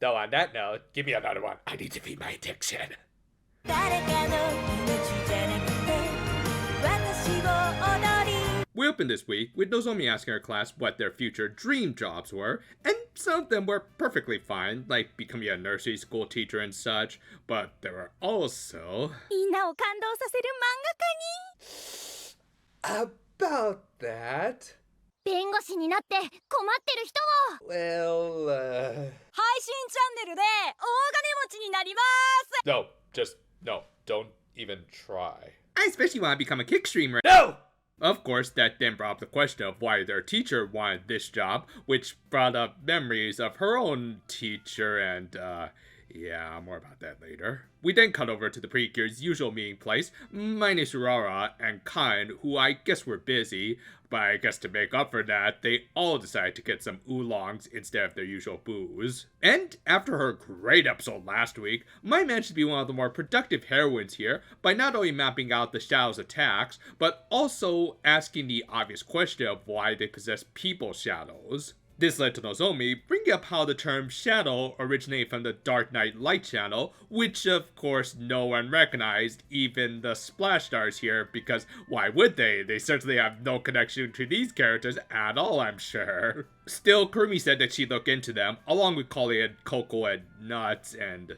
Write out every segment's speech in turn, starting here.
Though on that note, give me another one. I need to feed my addiction. We opened this week with Nozomi asking her class what their future dream jobs were, and some of them were perfectly fine, like becoming a nursery school teacher and such, but there were also... About that... Well, No, just, no, don't even try. I especially want to become a kick streamer. No! Of course, that then brought up the question of why their teacher wanted this job, which brought up memories of her own teacher and, yeah, more about that later. We then cut over to the Precure's usual meeting place, minus Urara and Khan, who I guess were busy, but I guess to make up for that, they all decided to get some oolongs instead of their usual booze. And after her great episode last week, Mai managed to be one of the more productive heroines here by not only mapping out the Shadow's attacks, but also asking the obvious question of why they possess people's shadows. This led to Nozomi bringing up how the term shadow originated from the Dark Knight Light channel, which of course no one recognized, even the Splash Stars here, because why would they? They certainly have no connection to these characters at all, I'm sure. Still, Kurumi said that she'd look into them, along with calling it Coco and Nuts and...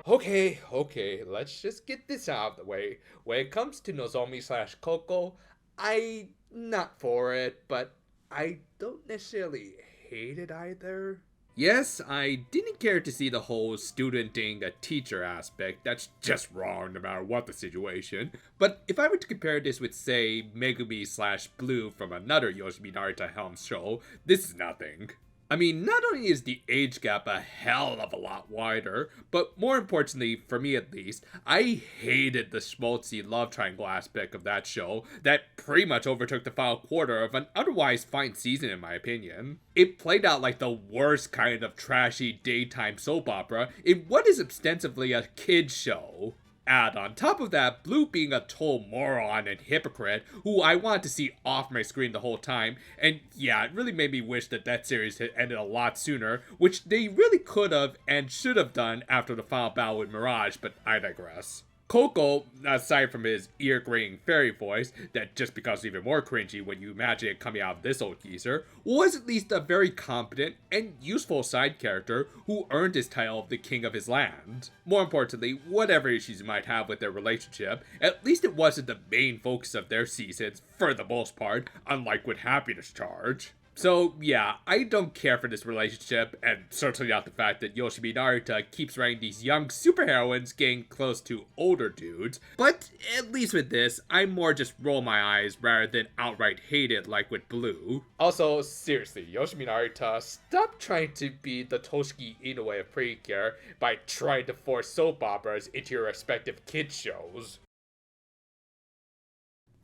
Okay, let's just get this out of the way. When it comes to Nozomi/Coco, I'm not for it, but I don't necessarily hate it either. Yes, I didn't care to see the whole student being a teacher aspect. That's just wrong no matter what the situation. But if I were to compare this with, say, Megumi/Blue from another Yoshimi Narita helm show, this is nothing. I mean, not only is the age gap a hell of a lot wider, but more importantly, for me at least, I hated the schmaltzy love triangle aspect of that show that pretty much overtook the final quarter of an otherwise fine season in my opinion. It played out like the worst kind of trashy daytime soap opera in what is ostensibly a kid's show. Add on top of that, Blue being a total moron and hypocrite who I wanted to see off my screen the whole time, and yeah, it really made me wish that that series had ended a lot sooner, which they really could have and should have done after the final battle with Mirage, but I digress. Coco, aside from his ear-grating fairy voice, that just becomes even more cringy when you imagine it coming out of this old geezer, was at least a very competent and useful side character who earned his title of the king of his land. More importantly, whatever issues you might have with their relationship, at least it wasn't the main focus of their seasons, for the most part, unlike with Happiness Charge. So yeah, I don't care for this relationship, and certainly not the fact that Yoshimi Narita keeps writing these young superheroines getting close to older dudes, but at least with this, I more just roll my eyes rather than outright hate it like with Blue. Also, seriously, Yoshimi Narita, stop trying to be the Toshiki Inoue of Precure by trying to force soap operas into your respective kids shows.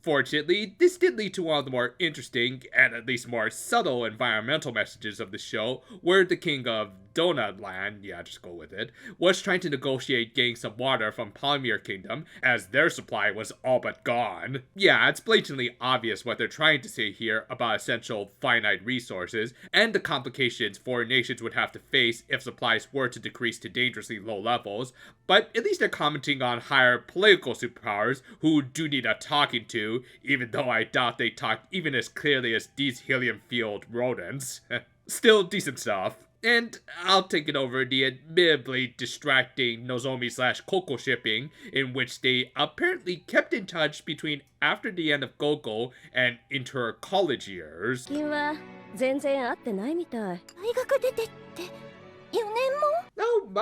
Fortunately, this did lead to one of the more interesting, and at least more subtle environmental messages of the show, where the king of Donut Land, yeah, just go with it, was trying to negotiate getting some water from Palmyr Kingdom, as their supply was all but gone. Yeah, it's blatantly obvious what they're trying to say here about essential finite resources, and the complications foreign nations would have to face if supplies were to decrease to dangerously low levels, but at least they're commenting on higher political superpowers who do need a talking to, even though I doubt they talk even as clearly as these helium-fueled rodents. Still decent stuff. And I'll take it over the admittedly distracting Nozomi/Coco shipping, in which they apparently kept in touch between after the end of Coco and into her college years. No, I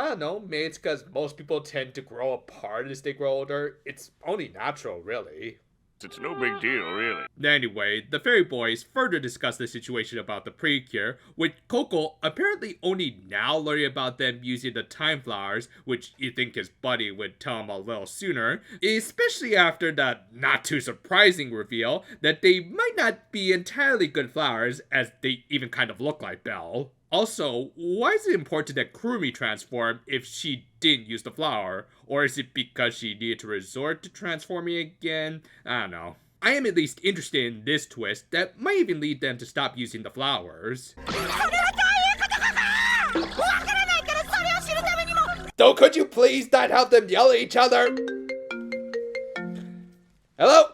don't know, maybe it's because most people tend to grow apart as they grow older. It's only natural, really. It's no big deal, really. Anyway, the fairy boys further discuss the situation about the Precure, with Coco apparently only now learning about them using the time flowers, which you'd think his buddy would tell him a little sooner, especially after the not too surprising reveal that they might not be entirely good flowers, as they even kind of look like Belle. Also, why is it important that Kurumi transform if she didn't use the flower? Or is it because she needed to resort to transforming again? I don't know. I am at least interested in this twist that might even lead them to stop using the flowers. So could you please not have them yell at each other? Hello?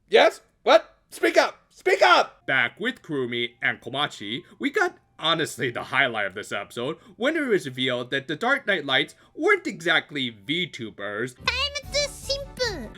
Yes? What? Speak up! Speak up! Back with Kurumi and Komachi, we got honestly the highlight of this episode when it was revealed that the Dark Knight Lights weren't exactly VTubers,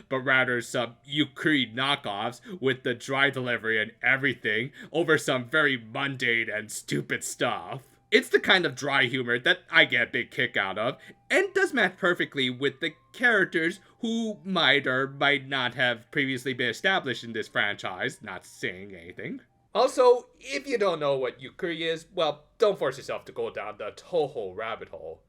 but rather some Yukuri knockoffs with the dry delivery and everything over some very mundane and stupid stuff. It's the kind of dry humor that I get a big kick out of, and does match perfectly with the characters who might or might not have previously been established in this franchise, not saying anything. Also, if you don't know what Yukuri is, well, don't force yourself to go down the Toho rabbit hole.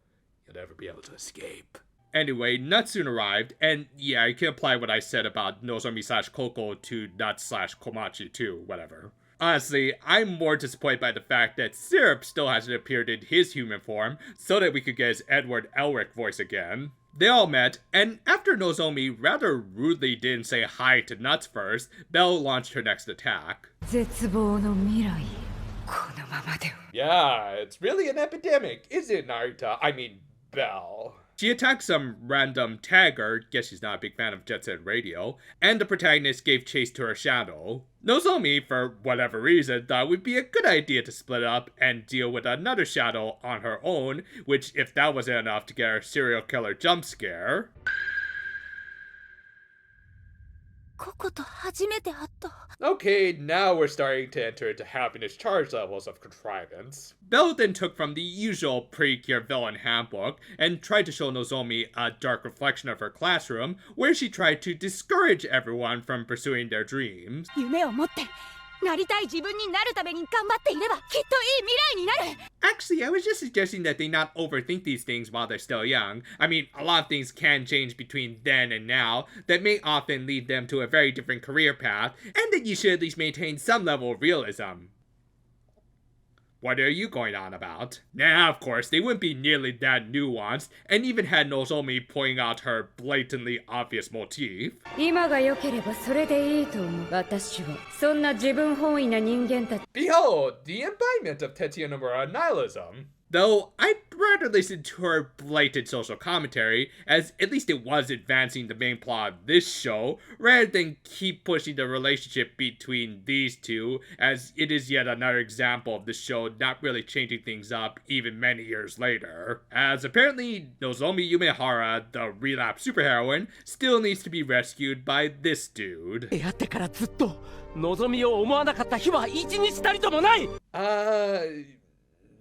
You'll never be able to escape. Anyway, Nuts soon arrived, and yeah, I can apply what I said about Nozomi/Coco to Nuts/Komachi too, whatever. Honestly, I'm more disappointed by the fact that Syrup still hasn't appeared in his human form, so that we could get his Edward Elric voice again. They all met, and after Nozomi rather rudely didn't say hi to Nuts first, Belle launched her next attack. Yeah, it's really an epidemic, isn't it, Narita? I mean, Belle. She attacked some random tagger, guess she's not a big fan of Jet Set Radio, and the protagonist gave chase to her shadow. Nozomi, for whatever reason, thought it would be a good idea to split up and deal with another shadow on her own, which if that wasn't enough to get her serial killer jump scare. Okay, now we're starting to enter into happiness charge levels of contrivance. Belle then took from the usual Precure villain handbook and tried to show Nozomi a dark reflection of her classroom, where she tried to discourage everyone from pursuing their dreams. Actually, I was just suggesting that they not overthink these things while they're still young. I mean, a lot of things can change between then and now that may often lead them to a very different career path, and that you should at least maintain some level of realism. What are you going on about? Nah, of course, they wouldn't be nearly that nuanced, and even had Nozomi pointing out her blatantly obvious motif. Behold, the embodiment of Tetsuya Nomura nihilism. Though, I'd rather listen to her blatant social commentary, as at least it was advancing the main plot of this show, rather than keep pushing the relationship between these two, as it is yet another example of the show not really changing things up even many years later. As apparently, Nozomi Yumehara, the relapsed superheroine, still needs to be rescued by this dude.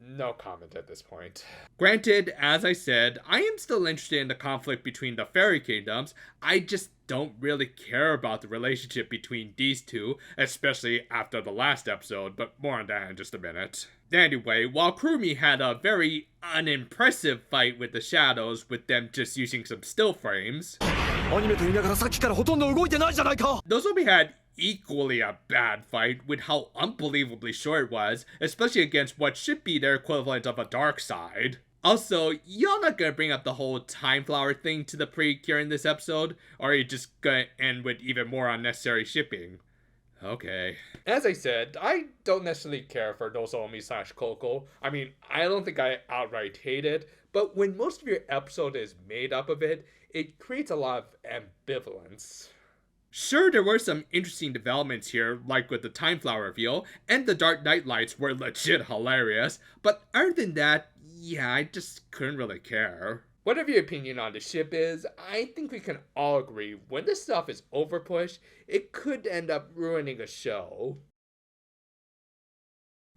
No comment at this point. Granted, as I said, I am still interested in the conflict between the fairy kingdoms. I just don't really care about the relationship between these two, especially after the last episode, but more on that in just a minute. Anyway, while Kurumi had a very unimpressive fight with the shadows, with them just using some still frames, Nozomi had equally a bad fight with how unbelievably short it was, especially against what should be their equivalent of a dark side. Also, y'all not gonna bring up the whole time flower thing to the Precure in this episode, or are you just gonna end with even more unnecessary shipping? Okay. As I said, I don't necessarily care for Nozomi/Coco. I mean, I don't think I outright hate it, but when most of your episode is made up of it, it creates a lot of ambivalence. Sure, there were some interesting developments here, like with the Time Flower reveal, and the Dark Knight Lights were legit hilarious, but other than that, yeah, I just couldn't really care. Whatever your opinion on the ship is, I think we can all agree when this stuff is overpushed, it could end up ruining a show.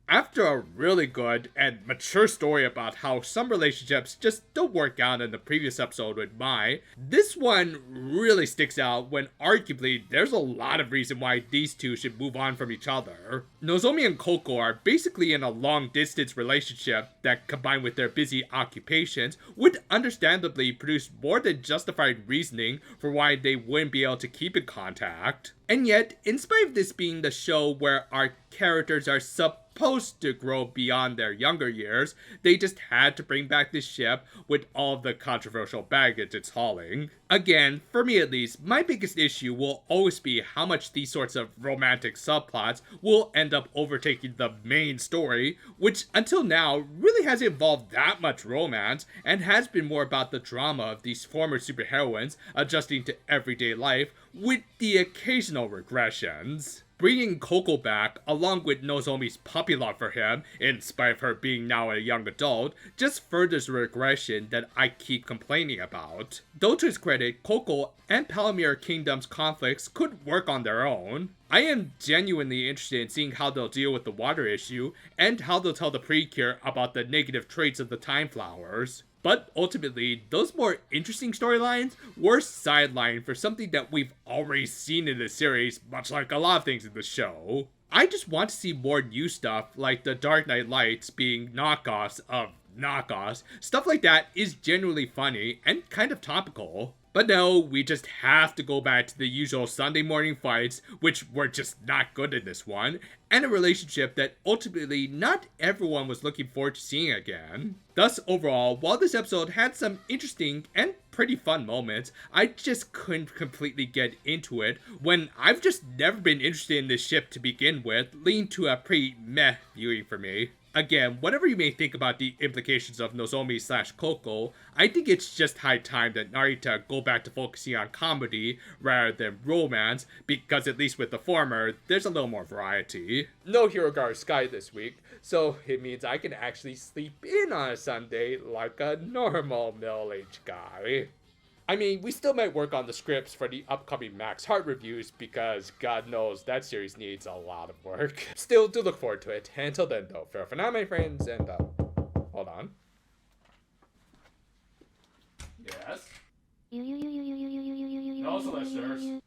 After a really good and mature story about how some relationships just don't work out in the previous episode with Mai, this one really sticks out when arguably there's a lot of reason why these two should move on from each other. Nozomi and Coco are basically in a long-distance relationship that, combined with their busy occupations, would understandably produce more than justified reasoning for why they wouldn't be able to keep in contact. And yet, in spite of this being the show where our characters are supposed supposed to grow beyond their younger years. They just had to bring back this ship with all of the controversial baggage it's hauling. Again, for me at least, my biggest issue will always be how much these sorts of romantic subplots will end up overtaking the main story, which until now really hasn't involved that much romance and has been more about the drama of these former superheroines adjusting to everyday life with the occasional regressions. Bringing Coco back, along with Nozomi's puppy love for him, in spite of her being now a young adult, just furthers the regression that I keep complaining about. Though to his credit, Coco and Palomir Kingdom's conflicts could work on their own. I am genuinely interested in seeing how they'll deal with the water issue, and how they'll tell the Precure about the negative traits of the Time Flowers. But ultimately, those more interesting storylines were sidelined for something that we've already seen in the series, much like a lot of things in the show. I just want to see more new stuff, like the Dark Knight Lights being knockoffs of knockoffs. Stuff like that is genuinely funny and kind of topical. But no, we just have to go back to the usual Sunday morning fights, which were just not good in this one, and a relationship that ultimately not everyone was looking forward to seeing again. Thus, overall, while this episode had some interesting and pretty fun moments, I just couldn't completely get into it when I've just never been interested in this ship to begin with, leading to a pretty meh viewing for me. Again, whatever you may think about the implications of Nozomi/Coco, I think it's just high time that Narita go back to focusing on comedy rather than romance, because at least with the former, there's a little more variety. No Hero Guard Sky this week, so it means I can actually sleep in on a Sunday like a normal middle-aged guy. I mean, we still might work on the scripts for the upcoming Max Heart reviews because God knows that series needs a lot of work. Still do look forward to it. Until then though, farewell for now my friends, and hold on. Yes? No solicitors.